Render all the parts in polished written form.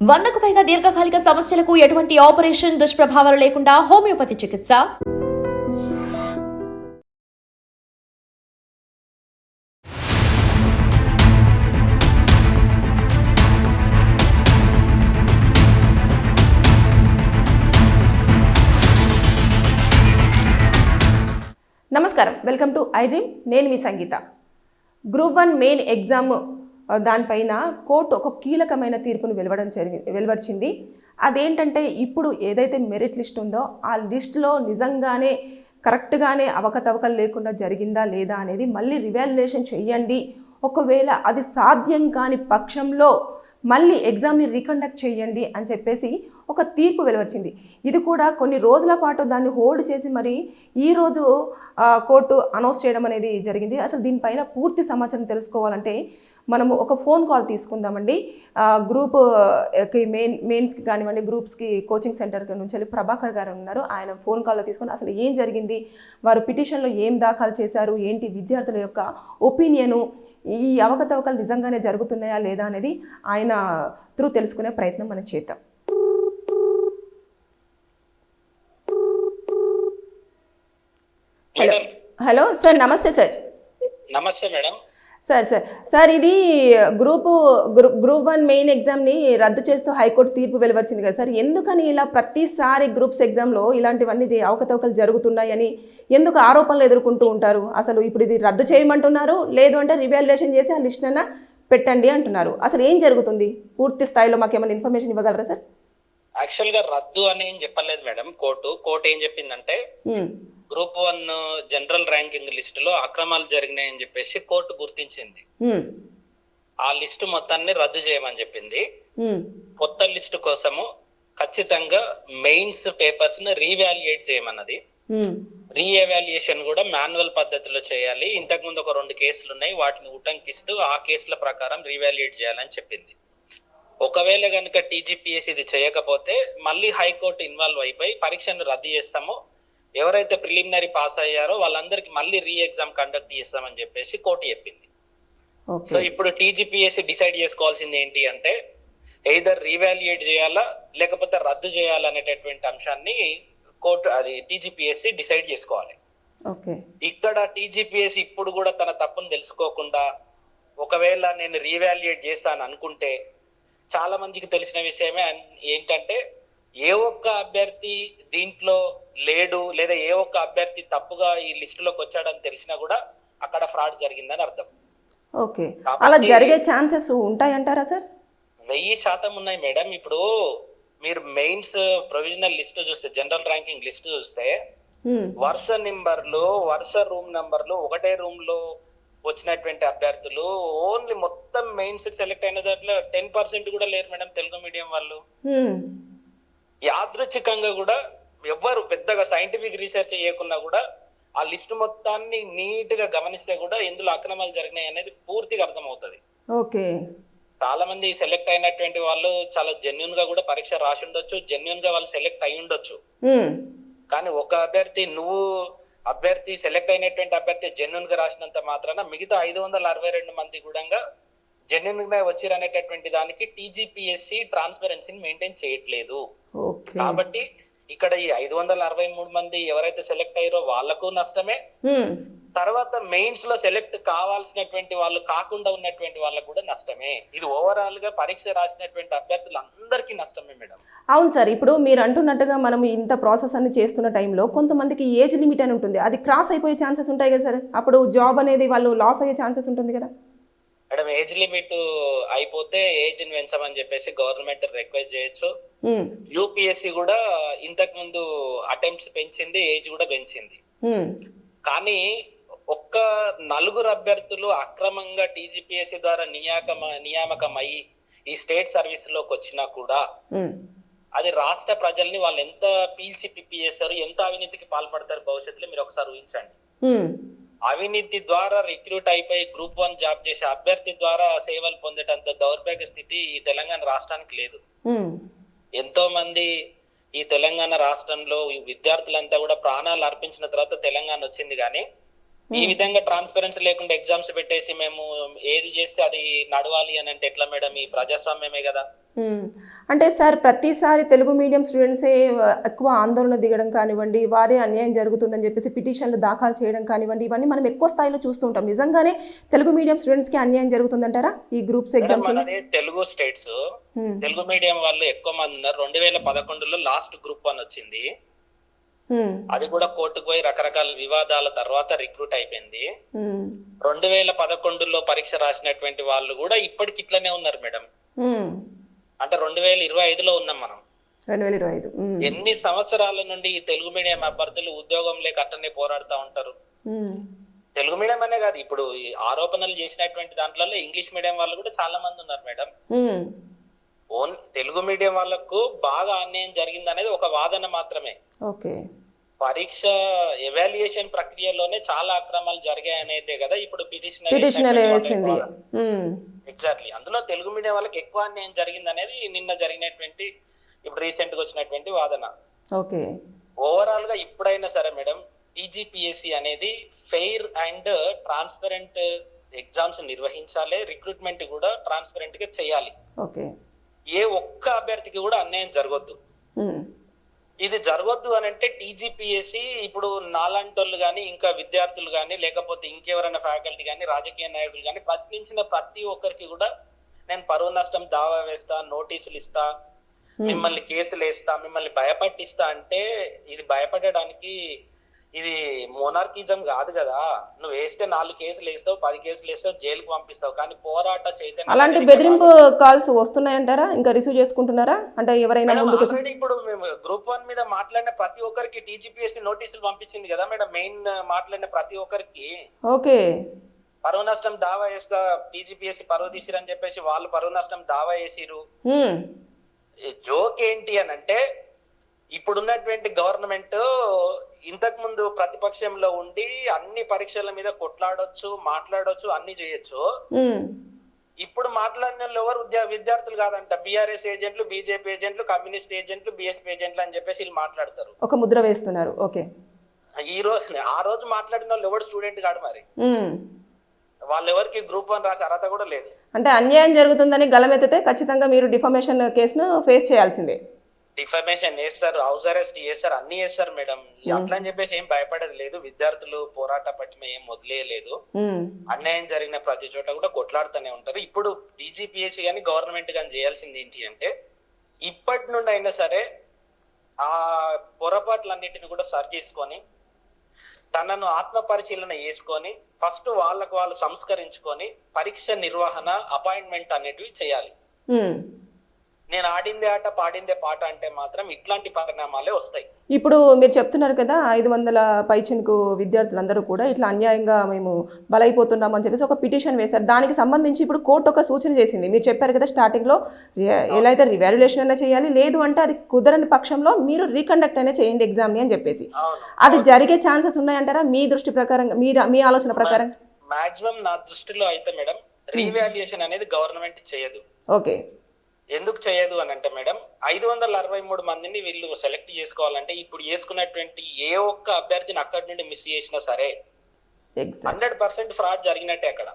100కు పైగా దీర్ఘకాలిక సమస్యలకు ఎటువంటి ఆపరేషన్ దుష్ప్రభావాలు లేకుండా హోమియోపతి చికిత్స. నమస్కారం, వెల్కమ్ టు ఐ డ్రీమ్. నేను మీ సంగీత. గ్రూప్ 1 మెయిన్ ఎగ్జామ్ దానిపైన కోర్టు ఒక కీలకమైన తీర్పును వెలువరించింది. అదేంటంటే, ఇప్పుడు ఏదైతే మెరిట్ లిస్ట్ ఉందో ఆ లిస్టులో నిజంగానే కరెక్ట్గానే అవకతవకలు లేకుండా జరిగిందా లేదా అనేది మళ్ళీ రివాల్యుయేషన్ చేయండి. ఒకవేళ అది సాధ్యం కాని పక్షంలో మళ్ళీ ఎగ్జామ్ని రీకండక్ట్ చేయండి అని చెప్పేసి ఒక తీర్పు వెలువరించింది. ఇది కూడా కొన్ని రోజుల పాటు దాన్ని హోల్డ్ చేసి మరి ఈరోజు కోర్టు అనౌన్స్ చేయడం అనేది జరిగింది. అసలు దీనిపైన పూర్తి సమాచారం తెలుసుకోవాలంటే మనము ఒక ఫోన్ కాల్ తీసుకుందామండి. గ్రూప్కి మెయిన్స్కి కానివ్వండి, గ్రూప్స్కి కోచింగ్ సెంటర్ నుంచి వెళ్ళి ప్రభాకర్ గారు ఉన్నారు. ఆయన ఫోన్ కాల్లో తీసుకొని అసలు ఏం జరిగింది, వారు పిటిషన్లో ఏం దాఖలు చేశారు, ఏంటి విద్యార్థుల యొక్క ఒపీనియను, ఈ అవకతవకలు నిజంగానే జరుగుతున్నాయా లేదా అనేది ఆయన త్రూ తెలుసుకునే ప్రయత్నం మనం చేద్దాం. హలో సార్, నమస్తే సార్. నమస్తే మేడం. సార్ ఇది గ్రూప్ 1 మెయిన్ ఎగ్జామ్ని రద్దు చేస్తూ హైకోర్టు తీర్పు వెలువరించింది కదా సార్. ఎందుకని ఇలా ప్రతిసారి గ్రూప్స్ ఎగ్జామ్లో ఇలాంటివన్నీ అవకతవకలు జరుగుతున్నాయని ఎందుకు ఆరోపణలు ఎదుర్కొంటూ ఉంటారు? అసలు ఇప్పుడు ఇది రద్దు చేయమంటున్నారు, లేదు అంటే రివాల్యుయేషన్ చేసి ఆ లిస్ట్ అయినా పెట్టండి అంటున్నారు. అసలు ఏం జరుగుతుంది పూర్తి స్థాయిలో మాకు ఏమైనా ఇన్ఫర్మేషన్ ఇవ్వగలరా సార్? యాక్చువల్గా రద్దు అని ఏం చెప్పలేదు మేడం. కోర్టు ఏం చెప్పిందంటే, గ్రూప్ 1 జనరల్ ర్యాంకింగ్ లిస్ట్ లో అక్రమాలు జరిగినాయని చెప్పేసి కోర్టు గుర్తించింది. ఆ లిస్టు మొత్తాన్ని రద్దు చేయమని చెప్పింది. కొత్త లిస్టు కోసము ఖచ్చితంగా మెయిన్స్ పేపర్స్ ను రీవాల్యుయేట్ చేయమన్నది. రీఎవాల్యుయేషన్ కూడా మాన్యువల్ పద్ధతిలో చేయాలి. ఇంతకు ముందు ఒక 2 కేసులు ఉన్నాయి, వాటిని ఉటంకిస్తూ ఆ కేసుల ప్రకారం రీవాల్యుయేట్ చేయాలని చెప్పింది. ఒకవేళ కనుక టీజీపీఎస్ ఇది చేయకపోతే మళ్ళీ హైకోర్టు ఇన్వాల్వ్ అయిపోయి పరీక్షను రద్దు చేస్తాము, ఎవరైతే ప్రిలిమినరీ పాస్ అయ్యారో వాళ్ళందరికీ మళ్ళీ రీ ఎగ్జామ్ కండక్ట్ చేస్తామని చెప్పేసి కోర్టు చెప్పింది. సో ఇప్పుడు టీజీపీఎస్ డిసైడ్ చేసుకోవాల్సింది ఏంటి అంటే, ఎయిదర్ రీవాల్యుయేట్ చేయాలా లేకపోతే రద్దు చేయాలనేటటువంటి అంశాన్ని కోర్టు అది టీజీపీఎస్ డిసైడ్ చేసుకోవాలి. ఇక్కడ టీజీపీఎస్ ఇప్పుడు కూడా తన తప్పును తెలుసుకోకుండా ఒకవేళ నేను రీవాల్యుయేట్ చేస్తాను అనుకుంటే, చాలా మందికి తెలిసిన విషయమే ఏంటంటే, ఏ ఒక్క అభ్యర్థి దీంట్లో లేడు లేదా ఏ ఒక్క అభ్యర్థి తప్పుగా ఈ లిస్టులోకి వచ్చాడని తెలిసినా కూడా అక్కడ ఫ్రాడ్ జరిగిందని అర్థం. ఓకే, అలా జరిగే ఛాన్సెస్ ఉంటాయంటారా సార్? 1000% ఉన్నాయి మేడం. ఇప్పుడు మీరు మెయిన్స్ ప్రొవిజనల్ లిస్ట్ చూస్తే, జనరల్ ర్యాంకింగ్ లిస్ట్ చూస్తే వరుస నెంబర్లు, వరుస రూమ్ నెంబర్లు, ఒకటే రూమ్ లో వచ్చినటువంటి అభ్యర్థులు ఓన్లీ మొత్తం మెయిన్స్ సెలెక్ట్ అయిన దాంట్లో 10% కూడా లేరు మేడం తెలుగు మీడియం వాళ్ళు. యాదృచ్ఛికంగా కూడా ఎవ్వరు పెద్దగా సైంటిఫిక్ రీసెర్చ్ చేయకున్నా కూడా ఆ లిస్ట్ మొత్తాన్ని నీట్ గా గమనిస్తే కూడా ఎందులో అక్రమాలు జరిగినాయి అనేది పూర్తిగా అర్థమవుతుంది. ఓకే, చాలా మంది సెలెక్ట్ అయినటువంటి వాళ్ళు చాలా జెన్యున్ గా కూడా పరీక్ష రాసి ఉండొచ్చు, జెన్యున్ గా వాళ్ళు సెలెక్ట్ అయి ఉండొచ్చు. కానీ ఒక అభ్యర్థి సెలెక్ట్ అయినటువంటి అభ్యర్థి జెన్యున్ గా రాసినంత మాత్రాన మిగతా 562 మంది కూడా జెన్యున్ గా వచ్చారు అనేటటువంటి దానికి టీజీపీఎస్సీ ట్రాన్స్పరెన్సీని మెయింటైన్ చేయట్లేదు. కాబట్టి ఇక్కడ ఈ 563 మంది ఎవరైతే సెలెక్ట్ అయ్యారో వాళ్లకు నష్టమే, తర్వాత మెయిన్స్ లో సెలెక్ట్ కావాల్సినటువంటి వాళ్ళు కాకుండా ఉన్నటువంటి వాళ్ళకు కూడా నష్టమే. ఇది ఓవరాల్ గా పరీక్ష రాసినటువంటి అభ్యర్థులందరికీ నష్టమే మేడం. అవును సార్, ఇప్పుడు మీరు అంటున్నట్టుగా మనం ఇంత ప్రాసెస్ అన్ని చేస్తున్న టైంలో కొంతమందికి ఏజ్ లిమిట్ అని ఉంటుంది, అది క్రాస్ అయిపోయే ఛాన్సెస్ ఉంటాయి కదా సార్. అప్పుడు జాబ్ అనేది వాళ్ళు లాస్ అయ్యే ఛాన్సెస్ ఉంటుంది కదా మేడం. ఏజ్ లిమిట్ అయిపోతే ఏజ్ పెంచమని చెప్పేసి గవర్నమెంట్ రిక్వెస్ట్ చేయొచ్చు. యూపీఎస్సీ కూడా ఇంతకు ముందు అటెంప్ట్స్ పెంచింది, ఏజ్ కూడా పెంచింది. కానీ ఒక్క 4 అభ్యర్థులు అక్రమంగా టీజీపీఎస్సీ ద్వారా నియామకం అయ్యి ఈ స్టేట్ సర్వీస్ లోకి వచ్చినా కూడా అది రాష్ట్ర ప్రజల్ని వాళ్ళు ఎంత పీల్చి పిప్పి చేస్తారు, ఎంత అవినీతికి పాల్పడతారు భవిష్యత్తులో మీరు ఒకసారి ఊహించండి. అవినీతి ద్వారా రిక్రూట్ అయిపోయి గ్రూప్ 1 జాబ్ చేసే అభ్యర్థి ద్వారా సేవలు పొందేటంత దౌర్భాగ్య స్థితి ఈ తెలంగాణ రాష్ట్రానికి లేదు. ఎంతో మంది ఈ తెలంగాణ రాష్ట్రంలో విద్యార్థులంతా కూడా ప్రాణాలు అర్పించిన తర్వాత తెలంగాణ వచ్చింది. కానీ ఈ విధంగా ట్రాన్స్పరెన్సీ లేకుండా ఎగ్జామ్స్ పెట్టేసి మేము ఏది చేస్తే అది నడవాలి అని అంటే ఎట్లా మేడం? ఈ ప్రజాస్వామ్యమే కదా. అంటే సార్ ప్రతిసారి తెలుగు మీడియం స్టూడెంట్సే ఎక్కువ ఆందోళన దిగడం కానివ్వండి, వారే అన్యాయం జరుగుతుందని చెప్పేసి పిటిషన్లు దాఖలు చేయడం కానివ్వండి, ఇవన్నీ మనం ఎక్కువ స్థాయిలో చూస్తూ ఉంటాం. నిజంగానే తెలుగు మీడియం స్టూడెంట్స్కి అన్యాయం జరుగుతుందంటారా ఈ groups exams? Telugu states Telugu medium వాళ్ళు ఎక్కువ మంది ఉన్నారు. 2011లో లాస్ట్ గ్రూప్ 1 వచ్చింది. అది కూడా కోర్టుకు పోయి రకరకాల వివాదాల తర్వాత రిక్రూట్ అయిపోయింది. 2011లో పరీక్ష రాసినటువంటి వాళ్ళు కూడా ఇప్పటికి ఇట్లనే ఉన్నారు మేడం. అంటే 2025లో ఉన్నాం మనం. 2025 ఎన్ని సంవత్సరాల నుండి ఈ తెలుగు మీడియం అభ్యర్థులు ఉద్యోగం లేక అట్టనే పోరాడుతూ ఉంటారు. తెలుగు మీడియం అనే కాదు, ఇప్పుడు ఈ ఆరోపణలు చేసినటువంటి దాంట్లో ఇంగ్లీష్ మీడియం వాళ్ళు కూడా చాలా మంది ఉన్నారు మేడం. తెలుగు మీడియం వాళ్ళకు బాగా అన్యాయం జరిగింది అనేది ఒక వాదన మాత్రమే. పరీక్ష ఎవాల్యుయేషన్ ప్రక్రియలోనే చాలా అక్రమాలు జరిగాయి అనేది కదా ఇప్పుడు పిటిషనర్ ఎగ్జాక్ట్లీ. అందులో తెలుగు మీడియం వాళ్ళకి ఎక్కువ అన్యాయం జరిగింది అనేది నిన్న జరిగినటువంటి ఇప్పుడు రీసెంట్ గా వచ్చినటువంటి వాదన. ఓవరాల్ గా ఇప్పుడైనా సరే మేడం, టీజీపీఎస్సీ అనేది ఫెయిర్ అండ్ ట్రాన్స్పరెంట్ ఎగ్జామ్స్ నిర్వహించాలి, రిక్రూట్మెంట్ కూడా ట్రాన్స్పరెంట్ గా చేయాలి. ఏ ఒక్క అభ్యర్థికి కూడా అన్యాయం జరగొద్దు. ఇది జరగొద్దు అని అంటే టీజీపీఎస్సీ ఇప్పుడు నాలాంటోళ్ళు కానీ, ఇంకా విద్యార్థులు కానీ, లేకపోతే ఇంకెవరైనా ఫ్యాకల్టీ కానీ, రాజకీయ నాయకులు కానీ ప్రశ్నించిన ప్రతి ఒక్కరికి కూడా నేను పరువు నష్టం దావా వేస్తా, నోటీసులు ఇస్తా, మిమ్మల్ని కేసులు వేస్తా, మిమ్మల్ని భయపట్టిస్తా అంటే ఇది భయపడడానికి ఇది మోనార్కిజం కాదు కదా. నువ్వు వేస్తే 4 కేసులు వేస్తావు, 10 కేసులు వేస్తావు, జైలుకు పంపిస్తావు. కానీ పోరాట చైతన్యం అలాంటి బెదిరింపు కాల్స్ వస్తున్నాయంటారా? ఇంకా రిసీవ్ చేసుకుంటున్నారా? అంటే ఎవరైనా ముందుకు ఇప్పుడు మేము గ్రూప్ 1 మీద మాట్లాడిన ప్రతి ఒక్కరికి టీజీపీఎస్సీ నోటీసులు పంపించింది కదా మేడం. మెయిన్ మాట్లాడిన ప్రతి ఒక్కరికి పరువు నష్టం దావా వేస్తా, టీజీపీఎస్సీ పరువు తీసిరని చెప్పేసి వాళ్ళు పరువు నష్టం దావా వేసిరు. జోక్ ఏంటి అని అంటే ఇప్పుడున్నటువంటి గవర్నమెంట్ ఇంతకు ముందు ప్రతిపక్షంలో ఉండి అన్ని పరీక్షల మీద కొట్లాడొచ్చు, మాట్లాడొచ్చు, అన్ని చేయొచ్చు. ఇప్పుడు మాట్లాడిన వాళ్ళు ఎవరు విద్యార్థులు కాదంట, బీఆర్ఎస్ ఏజెంట్లు, బీజేపీ ఏజెంట్లు, కమ్యూనిస్ట్ ఏజెంట్లు, బీఎస్పీ ఏజెంట్లు అని చెప్పేసి వీళ్ళు మాట్లాడతారు. ఒక ముద్ర వేస్తున్నారు. ఆ రోజు మాట్లాడిన వాళ్ళు ఎవరు స్టూడెంట్ కాదు. మరి వాళ్ళు ఎవరికి గ్రూప్ 1 రాసే అర్హత కూడా లేదు. అంటే అన్యాయం జరుగుతుందని గలమెత్తితే ఖచ్చితంగా మీరు డిఫమేషన్ కేసును ఫేస్ చేయాల్సిందే. డిఫమేషన్ చేస్తారు, హౌస్ అరెస్ట్ చేస్తారు, అన్ని చేస్తారు మేడం. అట్లా అని చెప్పేసి ఏం భయపడేది లేదు. విద్యార్థులు పోరాట పట్టిమ ఏం వదిలేయలేదు. అన్యాయం జరిగిన ప్రతి చోట కూడా కొట్లాడుతూనే ఉంటారు. ఇప్పుడు టీజీపీఎస్సీ కానీ గవర్నమెంట్ కానీ చేయాల్సింది ఏంటి అంటే ఇప్పటి నుండి అయినా సరే ఆ పొరపాట్లన్నిటిని కూడా సరి చేసుకొని తనను ఆత్మ పరిశీలన చేసుకొని ఫస్ట్ వాళ్ళకు వాళ్ళు సంస్కరించుకొని పరీక్ష నిర్వహణ, అపాయింట్మెంట్ అనేటివి చేయాలి. నేను ఆడిందే ఆట పాడిందే పాట అంటే మాత్రం ఇట్లాంటి పరిణామాలే వస్తాయి. ఇప్పుడు మీరు చెప్తున్నారు కదా 500 పైచినుకు విద్యార్థులందరూ కూడా ఇట్లా అన్యాయంగా మేము బలైపోతున్నాం అని చెప్పేసి ఒక పిటిషన్ వేశారు. దానికి సంబంధించి ఇప్పుడు కోర్టు ఒక సూచన చేసింది. మీరు చెప్పారు కదా స్టార్టింగ్లో ఎలా అయితే రివాల్యుయేషన్ అయినా చేయాలి, లేదు అంటే అది కుదరని పక్షంలో మీరు రీకండక్ట్ అయినా చేయండి ఎగ్జామ్ని అని చెప్పేసి. అది జరిగే ఛాన్సెస్ ఉన్నాయంటారా మీ దృష్టి ప్రకారం, మీ ఆలోచన ప్రకారం? మాక్సిమం నా దృష్టిలో అయితే మేడం రీవాల్యుయేషన్ అనేది గవర్నమెంట్ చేయదు. ఎందుకు చేయదు అని అంటే మేడం 563 మందిని వీళ్ళు సెలెక్ట్ చేసుకోవాలంటే ఇప్పుడు చేసుకున్నటువంటి ఏ ఒక్క అభ్యర్థిని అక్కడి నుండి మిస్ చేసినా సరే 100% ఫ్రాడ్ జరిగినట్టే అక్కడ.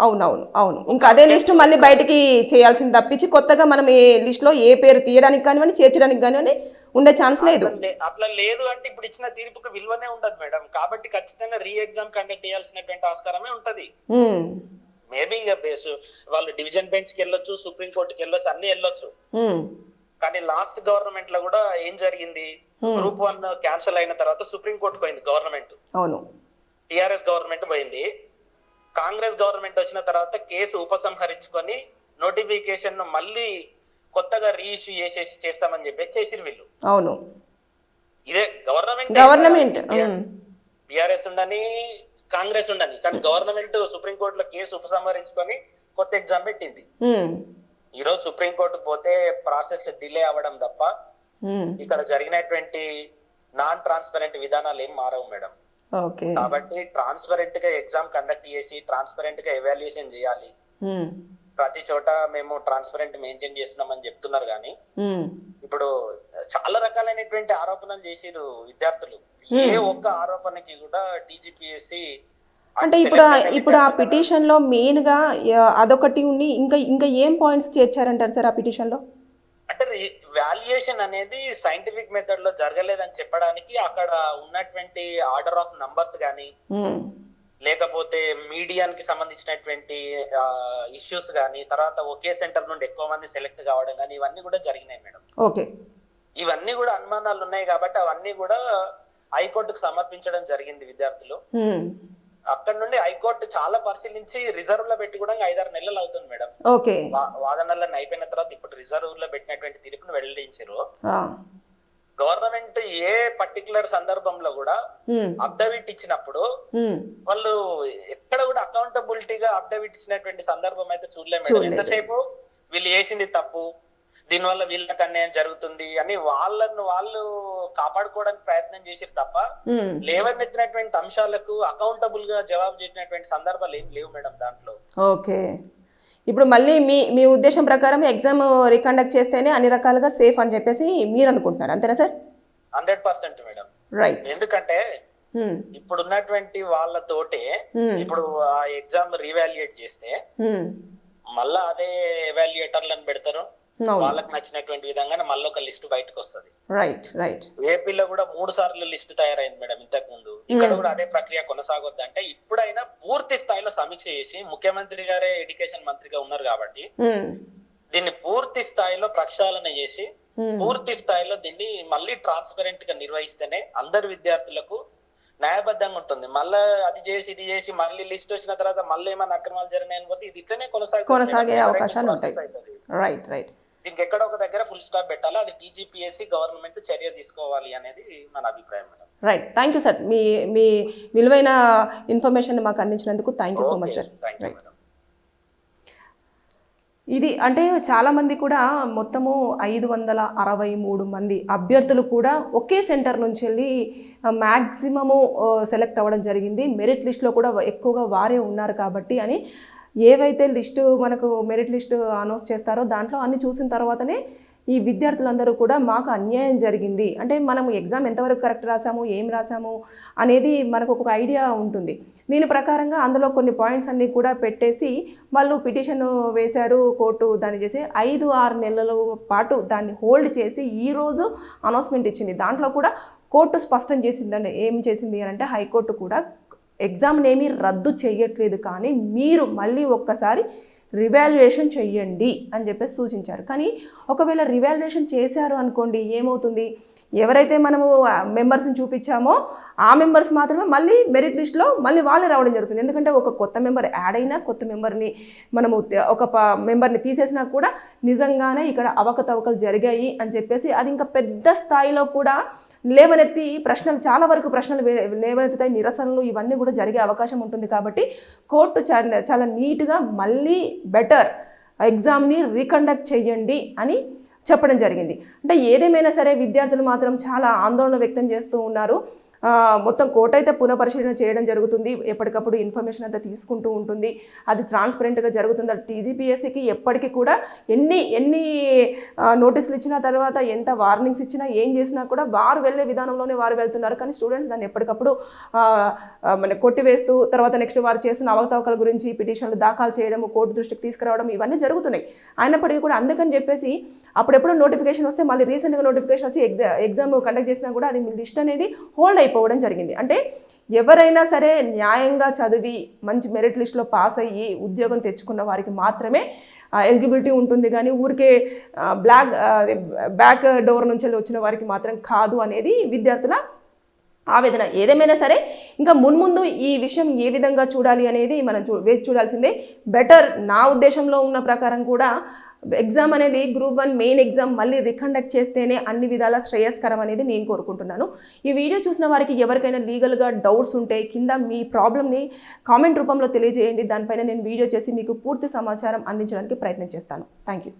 అవును. ఇంకా అదే లిస్ట్ మళ్ళీ బయటికి చేయాల్సింది తప్పించి కొత్తగా మనం ఏ లిస్ట్ లో ఏ పేరు తీయడానికి కానివ్వండి, చేర్చడానికి కానివ్వండి ఉండే ఛాన్స్ లేదు. అట్లా లేదు అంటే ఇప్పుడు ఇచ్చిన తీర్పుకు విలువనే ఉండదు మేడం. కాబట్టి ఖచ్చితంగా రీ ఎగ్జామ్ కండక్ట్ చేయాల్సినటువంటి ఆస్కారమే ఉంటది. మేబీ వాళ్ళు డివిజన్ బెంచ్ కి వెళ్ళొచ్చు, సుప్రీం కోర్టుకి వెళ్ళొచ్చు, అన్ని వెళ్ళొచ్చు. కానీ లాస్ట్ గవర్నమెంట్ లో కూడా ఏం జరిగింది, గ్రూప్ 1 క్యాన్సిల్ అయిన తర్వాత సుప్రీం కోర్టుకు పోయింది గవర్నమెంట్. టిఆర్ఎస్ గవర్నమెంట్ పోయింది. కాంగ్రెస్ గవర్నమెంట్ వచ్చిన తర్వాత కేసు ఉపసంహరించుకొని నోటిఫికేషన్ మళ్ళీ కొత్తగా రీఇష్యూ చేస్తామని చెప్పేసి చేసిరు వీళ్ళు. ఇదే గవర్నమెంట్ టిఆర్ఎస్ ఉండని కాంగ్రెస్ ఉండని, కానీ గవర్నమెంట్ సుప్రీం కోర్టులో కేసు ఉపసంహరించుకొని కొత్త ఎగ్జామ్ పెట్టింది. ఈ రోజు సుప్రీం కోర్టు పోతే ప్రాసెస్ డిలే అవ్వడం తప్ప ఇక్కడ జరిగినటువంటి నాన్ ట్రాన్స్పరెంట్ విధానాలు ఏం మారవు మేడం. కాబట్టి ట్రాన్స్పరెంట్ గా ఎగ్జామ్ కండక్ట్ చేసి ట్రాన్స్పరెంట్ గా ఎవాల్యుయేషన్ చేయాలి. ప్రతి చోట మేము ట్రాన్స్పరెంట్ మెయింటైన్ చేస్తున్నామని చెప్తున్నారు కానీ ఇప్పుడు చాలా రకాలైనటువంటి ఆరోపణలు చేసిరు విద్యార్థులు. ఏ ఒక్క ఆరోపణకి కూడా టీజీపీఎస్సీ అంటే ఇప్పుడు ఆ పిటిషన్ లో మెయిన్ గా అదొకటి ఉండి ఇంకా ఏం పాయింట్స్ చేర్చారంటారు సార్ ఆ పిటిషన్ లో? అంటే వాల్యుయేషన్ అనేది సైంటిఫిక్ మెథడ్ లో జరగలేదని చెప్పడానికి అక్కడ ఉన్నటువంటి ఆర్డర్ ఆఫ్ నంబర్స్ కానీ లేకపోతే మీడియానికి సంబంధించినటువంటి ఇష్యూస్ కానీ తర్వాత ఒకే సెంటర్ నుండి ఎక్కువ మంది సెలెక్ట్ కావడం కానీ ఇవన్నీ కూడా జరిగినాయి మేడం. ఓకే, ఇవన్నీ కూడా అనుమానాలు ఉన్నాయి కాబట్టి అవన్నీ కూడా హైకోర్టుకు సమర్పించడం జరిగింది విద్యార్థులు. అక్కడ నుండి హైకోర్టు చాలా పరిశీలించి రిజర్వ్ లో పెట్టి కూడా 5-6 నెలలు అవుతుంది మేడం. ఓకే, వాదనలను అయిపోయిన తర్వాత ఇప్పుడు రిజర్వ్ లో పెట్టినటువంటి తీర్పును వెల్లడించారు. గవర్నమెంట్ ఏ పర్టికులర్ సందర్భంలో కూడా అఫిడవిట్ ఇచ్చినప్పుడు వాళ్ళు ఎక్కడ కూడా అకౌంటబిలిటీగా అఫిడవిట్ ఇచ్చినటువంటి సందర్భం అయితే చూడలేము. ఎంతసేపు వీళ్ళు చేసింది తప్పు, దీనివల్ల వీళ్ళకి అన్యాయం జరుగుతుంది అని వాళ్ళు కాపాడుకోవడానికి ప్రయత్నం చేసిరు తప్ప లేవనెత్తినటువంటి అంశాలకు అకౌంటబుల్ గా జవాబు చేసినటువంటి సందర్భాలు ఏం లేవు మేడం దాంట్లో. ఓకే, ఇప్పుడు మళ్ళీ మీ ఉద్దేశం ప్రకారం ఎగ్జామ్ రీకండక్ట్ చేస్తేనే అన్ని రకాలుగా సేఫ్ అని చెప్పేసి మీరు అనుకుంటున్నారు, అంతేనా సార్? 100% మేడం. రైట్. ఎందుకంటే ఇప్పుడు ఉన్నటువంటి వాళ్ళతోటే ఇప్పుడు ఆ ఎగ్జామ్ రీవాల్యుయేట్ చేస్తే మళ్ళా అదే ఎవాల్యుయేటర్లను పెడతారు, వాళ్ళకి నచ్చినటువంటి విధంగానే మళ్ళీ ఒక లిస్ట్ బయటకు వస్తుంది. Right right. ఏపీలో కూడా 3 సార్లు లిస్ట్ తయారైంది మేడం ఇంతకు ముందు. ఇక్కడ కూడా అదే ప్రక్రియ కొనసాగొద్దు అంటే ఇప్పుడైనా పూర్తి స్థాయిలో సమీక్ష చేసి, ముఖ్యమంత్రి గారే ఎడ్యుకేషన్ మంత్రిగా ఉన్నారు కాబట్టి దీన్ని పూర్తి స్థాయిలో ప్రక్షాళన చేసి పూర్తి స్థాయిలో దీన్ని మళ్ళీ ట్రాన్స్పరెంట్ గా నిర్వహిస్తేనే అందరు విద్యార్థులకు న్యాయబద్ధంగా ఉంటుంది. మళ్ళీ అది చేసి ఇది చేసి మళ్ళీ లిస్ట్ వచ్చిన తర్వాత మళ్ళీ ఏమైనా అక్రమాలు జరిగినాయని పోతే ఇది ఇట్లనే కొనసాగే అవకాశాలు ఉంటాయి. Right right. దీనికి ఎక్కడ ఒక దగ్గర ఫుల్ స్టాప్ పెట్టాలి, అది డీజీపీఎస్సీ గవర్నమెంట్ చర్య తీసుకోవాలి అనేది మన అభిప్రాయం madam. Right, thank you sir. మీ విలువైన ఇన్ఫర్మేషన్ మాకు అందించినందుకు thank you so much sir. ఇది అంటే చాలామంది కూడా మొత్తము 563 మంది అభ్యర్థులు కూడా ఒకే సెంటర్ నుంచి వెళ్ళి మ్యాక్సిమము సెలెక్ట్ అవ్వడం జరిగింది. మెరిట్ లిస్ట్లో కూడా ఎక్కువగా వారే ఉన్నారు కాబట్టి అని ఏవైతే మనకు మెరిట్ లిస్టు అనౌన్స్ చేస్తారో దాంట్లో అన్ని చూసిన తర్వాతనే ఈ విద్యార్థులందరూ కూడా మాకు అన్యాయం జరిగింది అంటే మనం ఎగ్జామ్ ఎంతవరకు కరెక్ట్ రాసాము, ఏం రాసాము అనేది మనకు ఒక ఐడియా ఉంటుంది. దీని ప్రకారంగా అందులో కొన్ని పాయింట్స్ అన్నీ కూడా పెట్టేసి వాళ్ళు పిటిషన్ వేశారు, కోర్టు దాన్ని చేసి 5-6 నెలల పాటు దాన్ని హోల్డ్ చేసి ఈరోజు అనౌన్స్మెంట్ ఇచ్చింది. దాంట్లో కూడా కోర్టు స్పష్టం చేసిందండి. ఏం చేసింది అని అంటే హైకోర్టు కూడా ఎగ్జామ్ని ఏమీ రద్దు చేయట్లేదు, కానీ మీరు మళ్ళీ ఒక్కసారి రివాల్యుయేషన్ చెయ్యండి అని చెప్పేసి సూచించారు. కానీ ఒకవేళ రివాల్యుయేషన్ చేశారు అనుకోండి, ఏమవుతుంది, ఎవరైతే మనము మెంబర్స్ని చూపించామో ఆ మెంబర్స్ మాత్రమే మళ్ళీ మెరిట్ లిస్ట్లో మళ్ళీ వాళ్ళే రావడం జరుగుతుంది. ఎందుకంటే ఒక కొత్త మెంబర్ యాడ్ అయినా కొత్త మెంబర్ని మనము ఒక మెంబర్ని తీసేసినా కూడా నిజంగానే ఇక్కడ అవకతవకలు జరిగాయి అని చెప్పేసి అది ఇంకా పెద్ద స్థాయిలో కూడా లేవనెత్తి ప్రశ్నలు, చాలా వరకు ప్రశ్నలు లేవనెత్తుతాయి, నిరసనలు ఇవన్నీ కూడా జరిగే అవకాశం ఉంటుంది. కాబట్టి కోర్టు చాలా నీట్గా మళ్ళీ బెటర్ ఎగ్జామ్ని రీకండక్ట్ చేయండి అని చెప్పడం జరిగింది. అంటే ఏదేమైనా సరే విద్యార్థులు మాత్రం చాలా ఆందోళన వ్యక్తం చేస్తూ ఉన్నారు. మొత్తం కోర్టు అయితే పునఃపరిశీలన చేయడం జరుగుతుంది, ఎప్పటికప్పుడు ఇన్ఫర్మేషన్ అంతా తీసుకుంటూ ఉంటుంది, అది ట్రాన్స్పరెంట్గా జరుగుతుంది. అది టీజీపీఎస్సీకి ఎప్పటికీ కూడా ఎన్ని నోటీసులు ఇచ్చినా తర్వాత ఎంత వార్నింగ్స్ ఇచ్చినా ఏం చేసినా కూడా వారు వెళ్ళే విధానంలోనే వారు వెళ్తున్నారు. కానీ స్టూడెంట్స్ దాన్ని ఎప్పటికప్పుడు కొట్టివేస్తూ తర్వాత నెక్స్ట్ వారు చేస్తున్న అవకతవకల గురించి పిటిషన్లు దాఖలు చేయడం, కోర్టు దృష్టికి తీసుకురావడం ఇవన్నీ జరుగుతున్నాయి. అయినప్పటికీ కూడా అందుకని చెప్పేసి అప్పుడెప్పుడు నోటిఫికేషన్ వస్తే మళ్ళీ రీసెంట్గా నోటిఫికేషన్ వచ్చి ఎగ్జామ్ కండక్ట్ చేసినా కూడా అది లిస్ట్ అనేది హోల్డ్ అయిపోవడం జరిగింది. అంటే ఎవరైనా సరే న్యాయంగా చదివి మంచి మెరిట్ లిస్ట్లో పాస్ అయ్యి ఉద్యోగం తెచ్చుకున్న వారికి మాత్రమే ఎలిజిబిలిటీ ఉంటుంది, కానీ ఊరికే బ్యాక్ డోర్ నుంచి వచ్చిన వారికి మాత్రం కాదు అనేది విద్యార్థుల ఆవేదన. ఏదేమైనా సరే ఇంకా మున్ముందు ఈ విషయం ఏ విధంగా చూడాలి అనేది మనం వేసి చూడాల్సిందే. బెటర్ నా ఉద్దేశంలో ఉన్న ప్రకారం కూడా ఎగ్జామ్ అనేది గ్రూప్ 1 మెయిన్ ఎగ్జామ్ మళ్ళీ రీకండక్ట్ చేస్తేనే అన్ని విధాల శ్రేయస్కరం అనేది నేను కోరుకుంటున్నాను. ఈ వీడియో చూసిన వారికి ఎవరికైనా లీగల్గా డౌట్స్ ఉంటే కింద మీ ప్రాబ్లమ్ని కామెంట్ రూపంలో తెలియజేయండి. దానిపైన నేను వీడియో చేసి మీకు పూర్తి సమాచారం అందించడానికి ప్రయత్నం చేస్తాను. Thank you.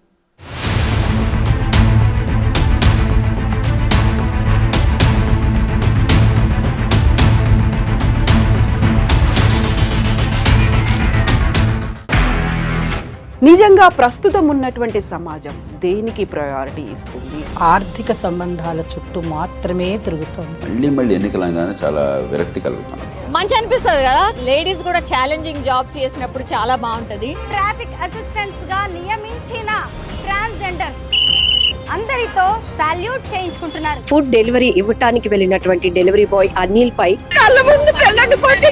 నిజంగా ప్రస్తుతం ఉన్నటువంటి సమాజం దేనికి ప్రయారిటీ ఇస్తుంది? ఆర్థిక సంబంధాల చుట్టూ మాత్రమే తిరుగుతుంది. మళ్ళీ ఎన్నికలంగానే చాలా విరక్తి కలుగుతున్నాం. మంచి అనిపిస్తుంది కదా, లేడీస్ కూడా ఛాలెంజింగ్ జాబ్స్ చేసినప్పుడు చాలా బాగుంటది. ట్రాఫిక్ అసిస్టెంట్స్ గా నియమించిన ట్రాన్స్జెండర్స్ అందరితో సాల్యూట్ చేయించుకుంటున్నారు. ఫుడ్ డెలివరీ ఇవ్వటానికి వెళ్ళినటువంటి డెలివరీ బాయ్ అనిల్ పై కళ్ళ ముందు పిల్లని కొట్టి